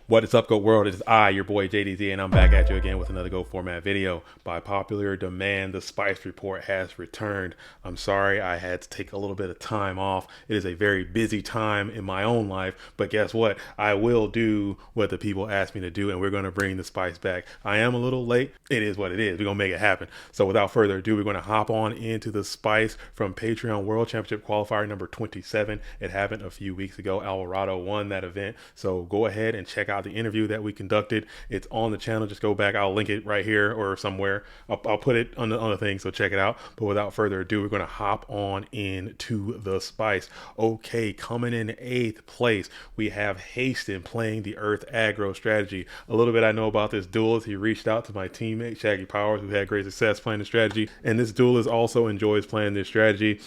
What is up, Goat World? It is I, your boy JDZ, and I'm back at you again with another Go Format video. By popular demand, the Spice Report has returned. I'm sorry I had to take a little bit of time off. It is a very busy time in my own life, but guess what? I will do what the people asked me to do, and we're going to bring the Spice back. I am a little late. It is what it is. We're going to make it happen. So without further ado, we're going to hop on into the Spice from Patreon World Championship Qualifier number 27. It happened a few weeks ago. Alvarado won that event. So go ahead and check out the interview that we conducted. It's on the channel. Just go back. I'll link it right here or somewhere. I'll put it on the thing, so check it out. But without further ado, we're going to hop on into the Spice. Okay, coming in 8th place, we have Haston playing the Earth aggro strategy. A little bit I know about this duelist. He reached out to my teammate Shaggy Powers, who had great success playing the strategy, and this duelist also enjoys playing this strategy.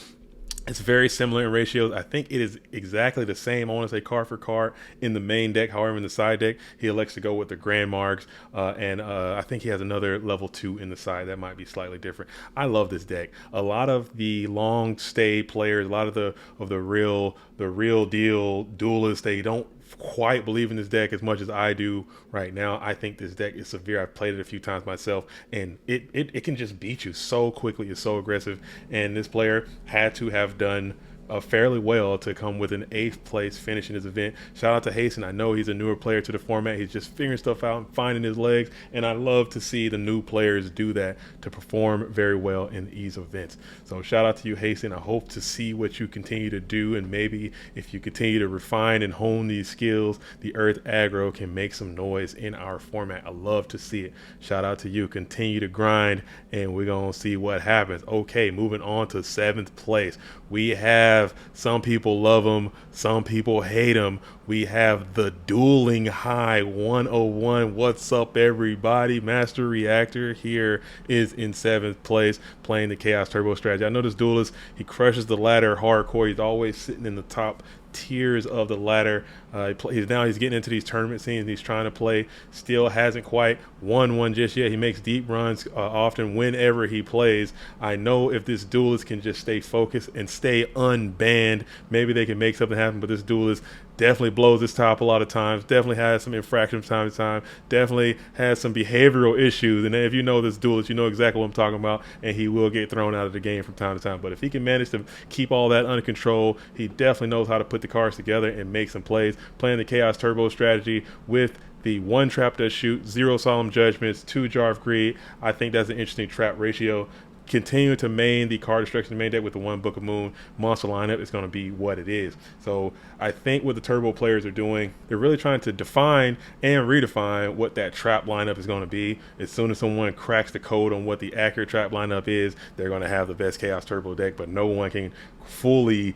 It's very similar in ratios. I think it is exactly the same, I want to say card for card, in the main deck. However, in the side deck, he elects to go with the Grand Marks, and I think he has another level 2 in the side that might be slightly different. I love this deck. A lot of the long stay players, a lot of the real deal duelists, they don't quite believe in this deck as much as I do right now. I think this deck is severe. I've played it a few times myself, and it can just beat you so quickly. It's so aggressive, and this player had to have done fairly well to come with an 8th place finish in this event. Shout out to Haston. I know he's a newer player to the format. He's just figuring stuff out and finding his legs, and I love to see the new players do that to perform very well in these events. So shout out to you, Haston. I hope to see what you continue to do, and maybe if you continue to refine and hone these skills, the Earth aggro can make some noise in our format. I love to see it. Shout out to you. Continue to grind, and we're gonna see what happens. Okay, moving on to 7th place, we have, some people love him, some people hate him. We have the Dueling High 101. What's up, everybody? Master Reactor here is in 7th place playing the Chaos Turbo strategy. I know this duelist, he crushes the ladder hardcore. He's always sitting in the top tiers of the ladder. He's getting into these tournament scenes. He's trying to play. Still hasn't quite won one just yet. He makes deep runs often whenever he plays. I know if this duelist can just stay focused and stay unbanned, maybe they can make something happen. But this duelist definitely blows his top a lot of times, definitely has some infractions from time to time, definitely has some behavioral issues. And if you know this duelist, you know exactly what I'm talking about, and he will get thrown out of the game from time to time. But if he can manage to keep all that under control, he definitely knows how to put the cards together and make some plays. Playing the Chaos Turbo strategy with the 1 trap does shoot, 0 solemn judgments, 2 jar of greed. I think that's an interesting trap ratio. Continuing to main the card destruction main deck with the 1 Book of Moon monster lineup is going to be what it is. So I think what the turbo players are doing, they're really trying to define and redefine what that trap lineup is going to be. As soon as someone cracks the code on what the accurate trap lineup is, they're going to have the best Chaos Turbo deck, but no one can fully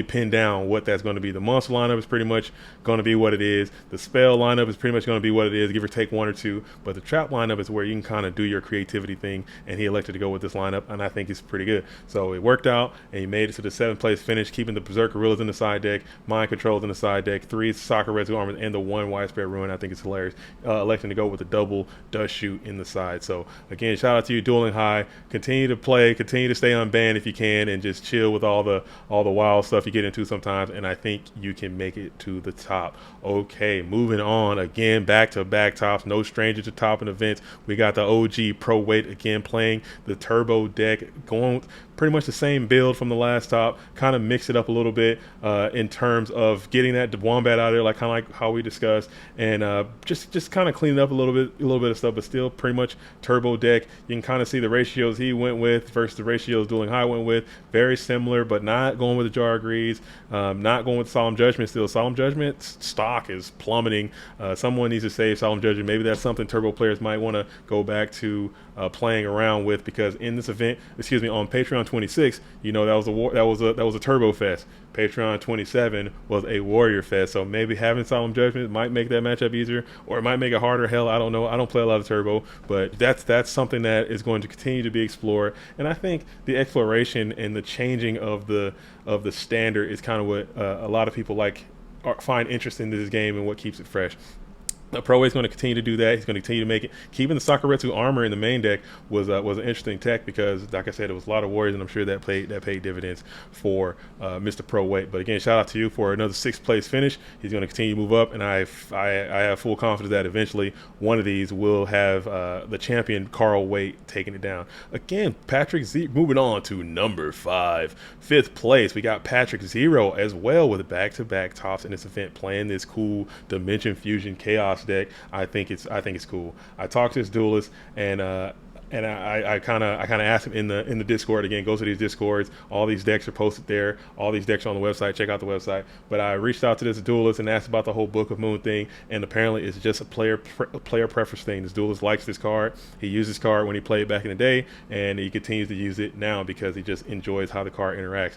pin down what that's going to be. The monster lineup is pretty much going to be what it is. The spell lineup is pretty much going to be what it is, give or take 1 or 2. But the trap lineup is where you can kind of do your creativity thing, and he elected to go with this lineup, and I think it's pretty good. So it worked out, and he made it to the 7th place finish, keeping the Berserker Gorillas in the side deck, Mind Controls in the side deck, 3 Soccer Residue Armors, and the 1 Widespread Ruin. I think it's hilarious. Electing to go with the double Dust Shoot in the side. So again, shout out to you, Dueling High. Continue to play, continue to stay unbanned if you can, and just chill with all the wild stuff you get into sometimes, and I think you can make it to the top. Okay, moving on again, back-to-back tops, no stranger to topping events. We got the OG Pro Weight again playing the turbo deck, going pretty much the same build from the last top, kind of mix it up a little bit in terms of getting that Wombat out of there, like kind of like how we discussed, and just kind of clean it up a little bit of stuff, but still pretty much turbo deck. You can kind of see the ratios he went with versus the ratios Dueling High went with, very similar, but not going with the Jar of Greeds, not going with Solemn Judgment. Still, Solemn Judgment stock is plummeting. Someone needs to save Solemn Judgment. Maybe that's something turbo players might want to go back to playing around with, because in this event, on Patreon 26, you know, that was a turbo fest. Patreon 27 was a warrior fest, so maybe having Solemn Judgment might make that matchup easier, or it might make it harder. Hell, I don't know. I don't play a lot of turbo, but that's something that is going to continue to be explored. And I think the exploration and the changing of the standard is kind of what a lot of people find interesting in this game and what keeps it fresh. Pro is going to continue to do that. He's going to continue to make it. Keeping the Sakuretsu armor in the main deck was an interesting tech because, like I said, it was a lot of warriors, and I'm sure that paid dividends for Mr. Pro Weight. But again, shout out to you for another sixth place finish. He's going to continue to move up, and I have full confidence that eventually one of these will have the champion Carl Weight taking it down. Again, Patrick Z moving on to number 5, fifth place. We got Patrick Zero as well with back-to-back tops in this event, playing this cool Dimension Fusion Chaos deck. I think it's cool. I talked to this duelist, and I kind of asked him in the Discord. Again, go to these Discords. All these decks are posted there. All these decks are on the website. Check out the website. But I reached out to this duelist and asked about the whole Book of Moon thing, and apparently it's just a player preference thing. This duelist likes this card. He used this card when he played back in the day, and he continues to use it now because he just enjoys how the card interacts.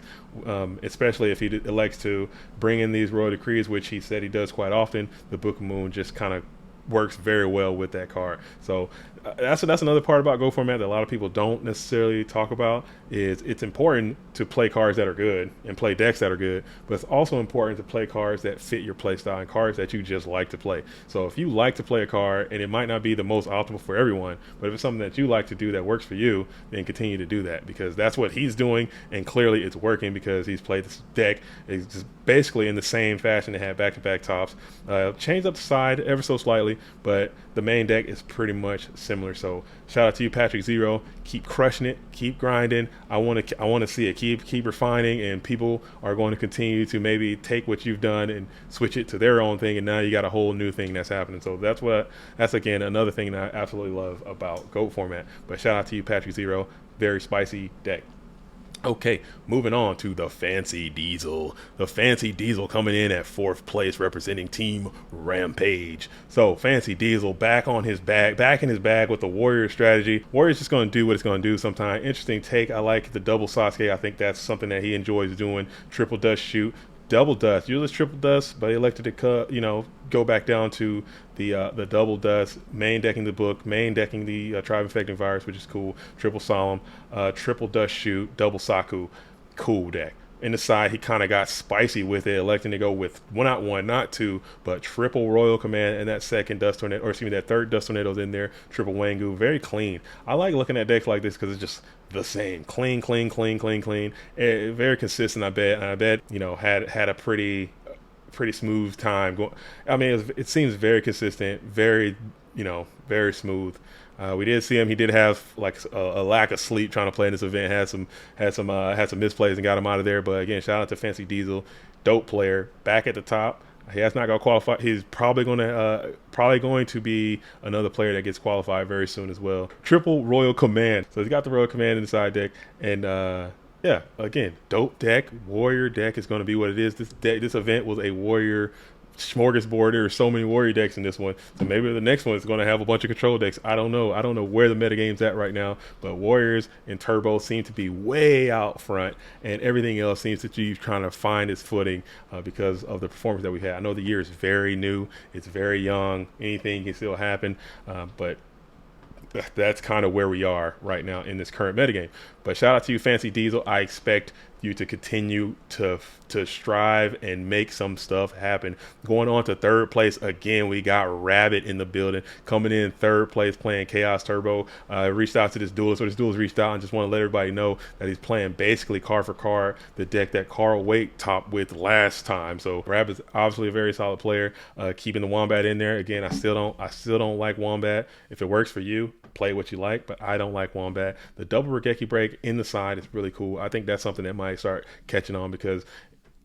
Especially if he elects to bring in these Royal Decrees, which he said he does quite often. The Book of Moon just kind of works very well with that card. So that's another part about Go Format that a lot of people don't necessarily talk about. Is it's important to play cards that are good and play decks that are good, but it's also important to play cards that fit your play style and cards that you just like to play. So if you like to play a card, and it might not be the most optimal for everyone, but if it's something that you like to do that works for you, then continue to do that, because that's what he's doing, and clearly it's working because he's played this deck. It's just basically in the same fashion. It had back-to-back tops, changed up the side ever so slightly, but the main deck is pretty much similar. So shout out to you, Patrick Zero. Keep crushing it, keep grinding. I want to see it. Keep refining, and people are going to continue to maybe take what you've done and switch it to their own thing, and now you got a whole new thing that's happening. So that's again another thing that I absolutely love about GOAT Format. But shout out to you, Patrick Zero. Very spicy deck. Okay, moving on to the Fancy Diesel. The Fancy Diesel coming in at 4th place, representing Team Rampage. So Fancy Diesel back in his bag with the Warrior strategy. Warrior's just going to do what it's going to do sometimes. Interesting take. I like the double Sasuke. I think that's something that he enjoys doing. Triple dust shoot. Double dust, usually it's triple dust, but he elected to go back down to the double dust, main decking the book, main decking the tribe infecting virus, which is cool. Triple solemn, triple dust shoot, double saku, cool deck. In the side, he kind of got spicy with it, electing to go with not one, not two, but triple Royal Command and that second Dust Tornado, or excuse me, that third Dust Tornado's in there, triple Wangu, very clean. I like looking at decks like this because it's just the same, clean, very consistent. I bet had a pretty smooth time going. I mean, it seems very consistent, very smooth. We did see him. He did have like a lack of sleep trying to play in this event. Had some misplays and got him out of there. But again, shout out to Fancy Diesel, dope player, back at the top. He has not got qualified. He's probably going to be another player that gets qualified very soon as well. Triple Royal Command. So he's got the Royal Command in the side deck, and yeah, again, dope deck. Warrior deck is going to be what it is. This event was a Warrior smorgasbord. There are so many Warrior decks in this one, so maybe the next one is going to have a bunch of control decks. I don't know where the metagame's at right now, but Warriors and Turbo seem to be way out front, and everything else seems to be trying to find its footing because of the performance that we had. I know the year is very new, it's very young, anything can still happen, but that's kind of where we are right now in this current metagame. But shout out to you, Fancy Diesel. I expect you to continue to strive and make some stuff happen. Going on to 3rd place again, we got Rabbit in the building, coming in 3rd place, playing Chaos Turbo. Reached out to this duelist, so this duelist reached out and just want to let everybody know that he's playing basically card for card the deck that Carl Weight topped with last time. So Rabbit's obviously a very solid player, keeping the Wombat in there. Again, I still don't like Wombat. If it works for you, play what you like, but I don't like Wombat. The double Regeki break in the side is really cool. I think that's something that might start catching on because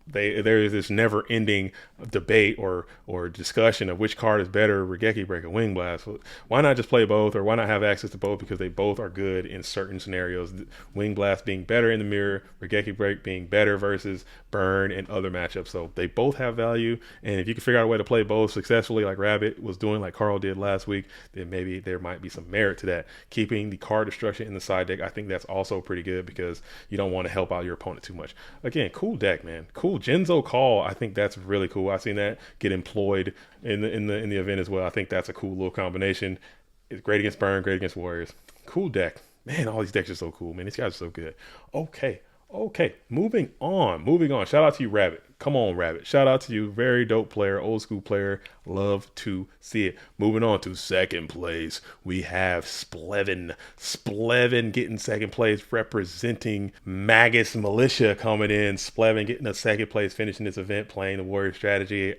there is this never-ending debate or discussion of which card is better, Regeki Break or Wing Blast. So why not just play both, or why not have access to both, because they both are good in certain scenarios. Wing Blast being better in the mirror, Regeki Break being better versus Burn and other matchups. So they both have value, and if you can figure out a way to play both successfully like Rabbit was doing, like Carl did last week, then maybe there might be some merit to that. Keeping the card destruction in the side deck, I think that's also pretty good because you don't want to help out your opponent too much. Again, cool deck, man. Cool. Genzo Call, I think that's really cool. I've seen that get employed in the event as well. I think that's a cool little combination. It's great against Burn, great against Warriors. Cool deck. Man, all these decks are so cool, man. These guys are so good. Okay, Okay, moving on. Moving on. Shout out to you, Rabbit. Come on, Rabbit. Shout out to you. Very dope player, old school player. Love to see it. Moving on to second place. We have Splevin. Splevin getting second place, representing Magus Militia coming in. Splevin getting a second place, finishing this event, playing the Warrior strategy.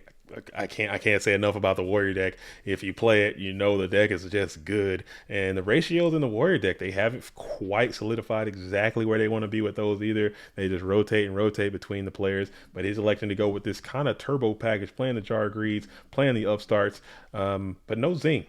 I can't say enough about the Warrior deck. If you play it, you know the deck is just good. And the ratios in the Warrior deck, they haven't quite solidified exactly where they want to be with those either. They just rotate and rotate between the players. But he's electing to go with this kind of turbo package, playing the Jar Greeds, playing the Upstarts, but no Zing.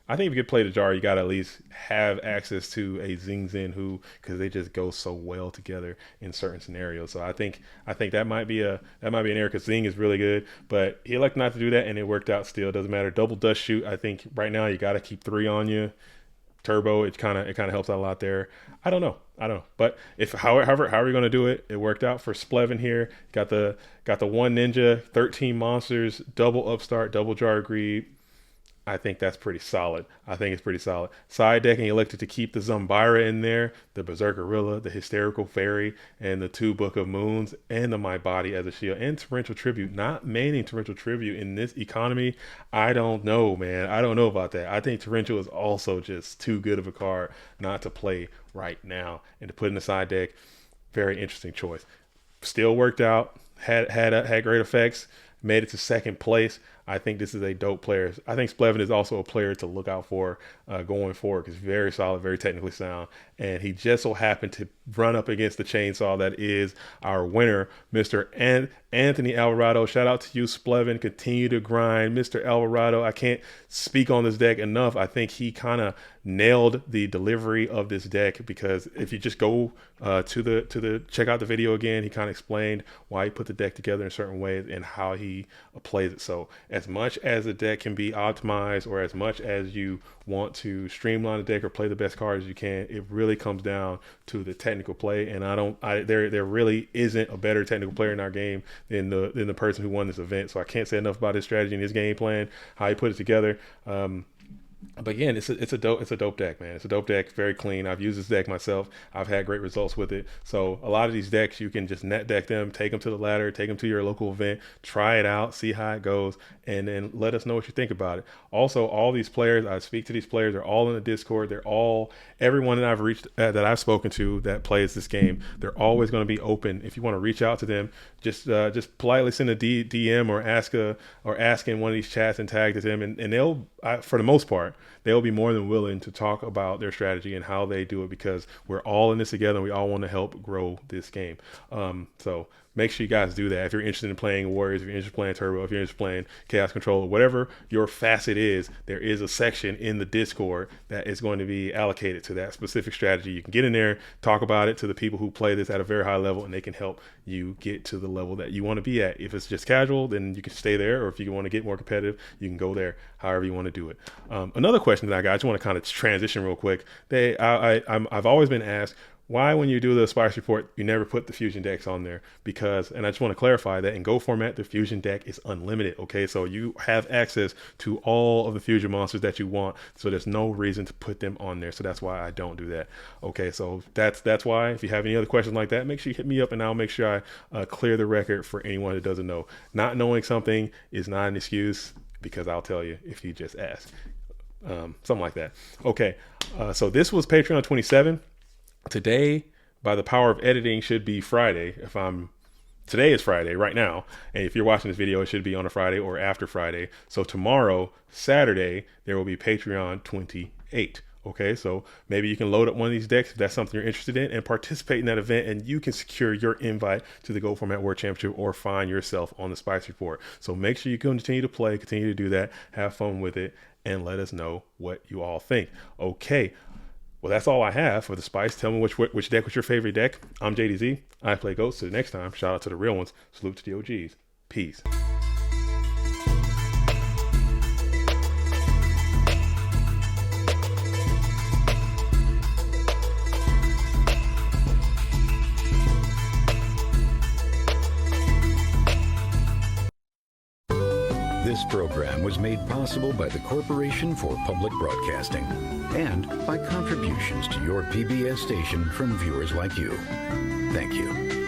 I think if you could play the Jar, you got to at least have access to a Zing Zen who, because they just go so well together in certain scenarios. So I think that might be an error because Zing is really good, but he elected not to do that and it worked out. Still doesn't matter. Double dust shoot. I think right now you got to keep 3 on you. Turbo, it kind of helps out a lot there. I don't know, but if however you're gonna do it, it worked out for Splevin here. Got the one ninja, 13 monsters, double upstart, double Jar Greed. I think that's pretty solid. I think it's pretty solid. Side decking, he elected to keep the Zumbira in there, the Berserker Gorilla, the Hysterical Fairy, and the 2 Book of Moons, and the My Body as a shield, and Torrential Tribute. Not manning Torrential Tribute in this economy, I don't know, man. I don't know about that. I think Torrential is also just too good of a card not to play right now. And to put in the side deck, very interesting choice. Still worked out, had great effects, made it to second place. I think this is a dope player. I think Splevin is also a player to look out for going forward because very solid, very technically sound. And he just so happened to run up against the chainsaw that is our winner, Mr. Anthony Alvarado. Shout out to you, Splevin. Continue to grind. Mr. Alvarado, I can't speak on this deck enough. I think he kind of nailed the delivery of this deck because if you just go to the check out the video again, he kind of explained why he put the deck together in certain ways and how he plays it. So as much as the deck can be optimized or as much as you want to streamline the deck or play the best cards you can, it really comes down to the technical play. And there really isn't a better technical player in our game than the person who won this event. So I can't say enough about his strategy and his game plan, how he put it together. But again, it's a dope deck, man. It's a dope deck, very clean. I've used this deck myself. I've had great results with it. So a lot of these decks, you can just net deck them, take them to the ladder, take them to your local event, try it out, see how it goes, and then let us know what you think about it. Also, all these players, I speak to these players, they're all in the Discord. Everyone that I've reached, that I've spoken to that plays this game, they're always going to be open. If you want to reach out to them, just politely send a DM or ask in one of these chats and tag to them, and they'll, for the most part, they'll be more than willing to talk about their strategy and how they do it because we're all in this together and we all want to help grow this game. So make sure you guys do that. If you're interested in playing Warriors, if you're interested in playing Turbo, if you're interested in playing Chaos Control, whatever your facet is, there is a section in the Discord that is going to be allocated to that specific strategy. You can get in there, talk about it to the people who play this at a very high level, and they can help you get to the level that you want to be at. If it's just casual, then you can stay there, or if you want to get more competitive, you can go there, however you want to do it. Another question that I got, I just want to kind of transition real quick. I've always been asked, why, when you do the Spice Report, you never put the Fusion decks on there? Because, and I just want to clarify that in Go format, the Fusion deck is unlimited, okay? So you have access to all of the Fusion monsters that you want, so there's no reason to put them on there. So that's why I don't do that, okay? So that's why. If you have any other questions like that, make sure you hit me up, and I'll make sure I clear the record for anyone that doesn't know. Not knowing something is not an excuse, because I'll tell you if you just ask. Something like that. Okay, so this was Patreon 27. Today, by the power of editing, should be Friday. Today is Friday right now, and if you're watching this video, it should be on a Friday or after Friday. So tomorrow, Saturday, there will be Patreon 28. Okay, so maybe you can load up one of these decks if that's something you're interested in and participate in that event, and you can secure your invite to the Go Format World Championship or find yourself on the Spice Report. So make sure you continue to play, continue to do that, have fun with it, and let us know what you all think. Okay. Well, that's all I have for the Spice. Tell me which deck was your favorite deck. I'm JDZ. I play Ghosts. Till next time, shout out to the real ones. Salute to the OGs. Peace. This program program was made possible by the Corporation for Public Broadcasting and by contributions to your PBS station from viewers like you. Thank you.